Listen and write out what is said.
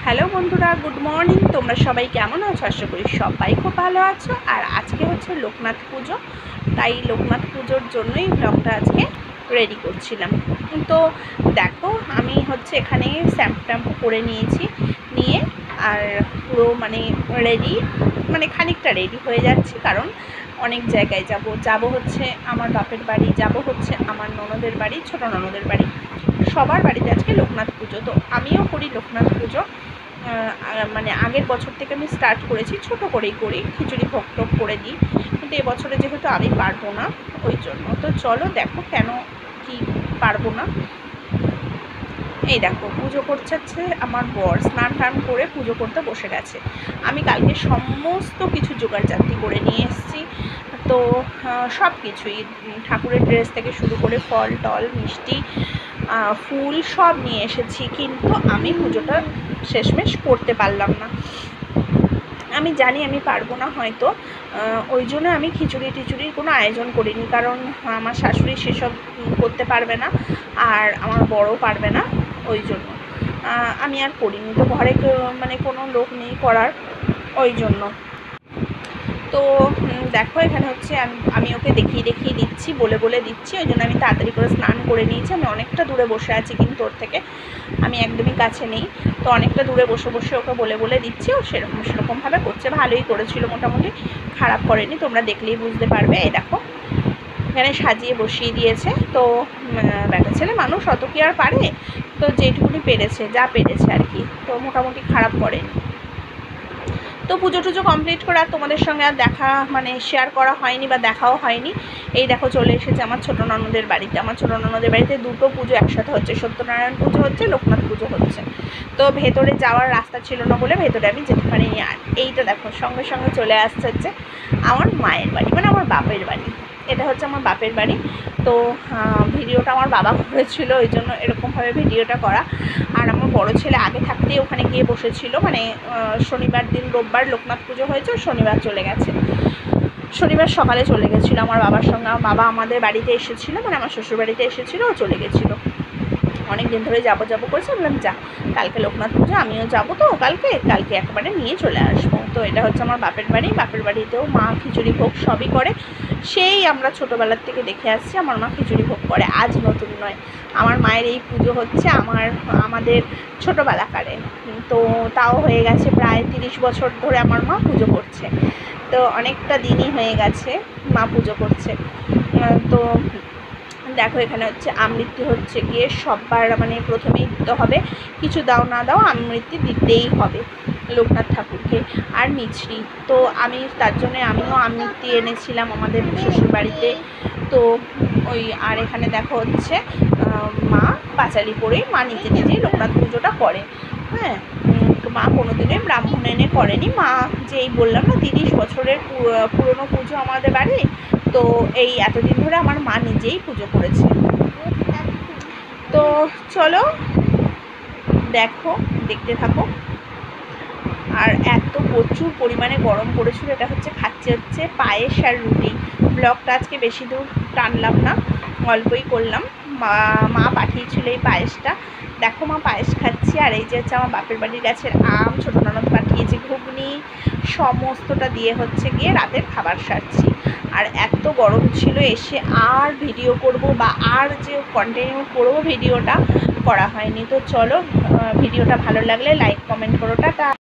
Hello বন্ধুরা, good morning. তোমরা সবাই কেমন আছো? আশা করি সবাই খুব ভালো আছো। আর আজকে হচ্ছে লোকনাথ পুজো, তাই লোকনাথ পুজোর জন্যই ব্লগটা আজকে রেডি করছিলাম। তো দেখো, আমি হচ্ছে এখানে শ্যাম্পু করে নিয়েছি, নিয়ে আর পুরো রেডি, খানিকটা রেডি হয়ে যাচ্ছি, কারণ অনেক জায়গায় যাব হচ্ছে আমার বাপের বাড়ি, যাব হচ্ছে আমার ননদের বাড়ি, ছোটো ননদের বাড়ি, সবার বাড়িতে আজকে লোকনাথ পুজো। তো আমিও করি লোকনাথ পুজো, আগের বছর থেকে আমি স্টার্ট করেছি, ছোট করেই করি, খিচুড়ি ভোগ টোগ করে দিই, কিন্তু এবছরে যেহেতু আমি পারবো না ওই জন্য। তো চলো দেখো কেন কি পারবো না। এই দেখো, পুজো করছে আমার বর, স্নান টান করে পুজো করতে বসে গেছে। আমি কালকে সমস্ত কিছু জোগাড়জাতি করে নিয়ে এসেছি, তো সব কিছুই, ঠাকুরের ড্রেস থেকে শুরু করে ফল টল মিষ্টি ফুল সব নিয়ে এসেছি, কিন্তু আমি পুজোটা শেষমেশ করতে পারলাম না। আমি জানি আমি পারবো না হয়তো, ওই জন্য আমি খিচুড়ির কোনো আয়োজন করিনি, কারণ আমার শাশুড়ি সেসব করতে পারবে না, আর আমার বড়ও পারবে না, ওই জন্য আমি আর করিনি। তো ঘরে কোনো লোক নেই করার, ওই জন্য। তো দেখো, এখানে হচ্ছে আমি ওকে দেখিয়ে দিচ্ছি, বলে দিচ্ছি, ওই জন্য আমি তাড়াতাড়ি করে স্নান করে নিয়েছি। আমি অনেকটা দূরে বসে আছি, কিন্তু ওর থেকে আমি একদমই কাছে নেই, তো অনেকটা দূরে বসে ওকে বলে দিচ্ছি। ও সেরকমভাবে করছে, ভালোই করেছিল, মোটামুটি খারাপ করেনি, তোমরা দেখলেই বুঝতে পারবে। এই দেখো, এখানে সাজিয়ে বসিয়ে দিয়েছে। তো বেটা ছেলে মানুষ, অত কি আর পারে, তো যেটুকুনি পেরেছে, যা পেরেছে আর কি, তো মোটামুটি খারাপ করেনি। তো পুজো টুজো কমপ্লিট করে আর তোমাদের সঙ্গে আর দেখা শেয়ার করা হয়নি বা দেখাও হয়নি। এই দেখো, চলে এসেছে আমার ছোটো ননদের বাড়িতে। আমার ছোটো ননদের বাড়িতে দুটো পুজো একসাথে হচ্ছে, সত্যনারায়ণ পুজো হচ্ছে, লোকনাথ পুজো হচ্ছে। তো ভেতরে যাওয়ার রাস্তা ছিল না বলে ভেতরে আমি যেতে পারিনি। আর এইটা দেখো, সঙ্গে সঙ্গে চলে আসছে হচ্ছে আমার মায়ের বাড়ি, আমার বাপের বাড়ি। এটা হচ্ছে আমার বাপের বাড়ি। তো ভিডিওটা আমার বাবা করেছিল, ওই জন্য এরকমভাবে ভিডিওটা করা। আর আমার বড় ছেলে আগে থাকতেই ওখানে গিয়ে বসেছিল, শনিবার দিন, রোববার লোকনাথ পুজো হয়েছে, শনিবার চলে গেছে, শনিবার সকালে চলে গেছিলো আমার বাবার সঙ্গে। আমার বাবা আমাদের বাড়িতে এসেছিলো, আমার শ্বশুর বাড়িতে এসেছিলো, ও চলে গেছিলো। অনেক দিন ধরে যাবো করেছে, বললাম যা, কালকে লোকনাথ পুজো, আমিও যাবো, তো কালকে একবারে নিয়ে চলে আসবো। তো এটা হচ্ছে আমার বাপের বাড়ি। বাপের বাড়িতেও মা খিচুড়ি ভোগ সবই করে, সেই আমরা ছোটোবেলার থেকে দেখে আসছি আমার মা খিচুড়ি ভোগ করে, আজ নতুন নয়। আমার মায়ের এই পুজো হচ্ছে আমাদের ছোটোবেলাকারে, তো তাও হয়ে গেছে প্রায় 30 বছর ধরে আমার মা পুজো করছে, তো অনেকটা দিনই হয়ে গেছে মা পুজো করছে। তো দেখো, এখানে হচ্ছে আমৃত্যু হচ্ছে গিয়ে সববার প্রথমেই দিতে হবে, কিছু দাও না দাও আমৃত্যু দিতেই হবে লোকনাথ ঠাকুরকে, আর মিছরি। তো আমি তার জন্য আমিও আমৃত্যু এনেছিলাম আমাদের শ্বশুর বাড়িতে। তো আর এখানে দেখো হচ্ছে মা পাঁচালি পরে মা নিজেই লোকনাথ পুজোটা করে। হ্যাঁ, মা কোনোদিনই ব্রাহ্মণ এনে করেনি। মা যেই বললাম না, 30 বছরের পুরনো পুজো আমাদের বাড়ি, তো এই এতদিন ধরে আমার মা নিজেই পুজো করেছে। তো চলো দেখো, দেখতে থাকো। আর এত প্রচুর পরিমাণে গরম পড়েছিল, এটা হচ্ছে পায়েস আর রুটি। ব্লগটা আজকে বেশি দূর টানলাম না, অল্পই করলাম। মা পাঠিয়েছিল এই পায়েসটা, দেখো মা পায়েস খাচ্ছি। আর এই যে হচ্ছে আমার বাপের বাড়ির গাছের আম, ছোটো ননদ পাঠিয়েছে ঘুগনি, সমস্তটা দিয়ে হচ্ছে গিয়ে রাতের খাবার সারছি। আর এত গরম ছিল, এসে আর ভিডিও করব বা আর যে কন্টিনিউ করবো ভিডিওটা করা হয়নি। তো চলো, ভিডিওটা ভালো লাগলে লাইক কমেন্ট করো, টাটা।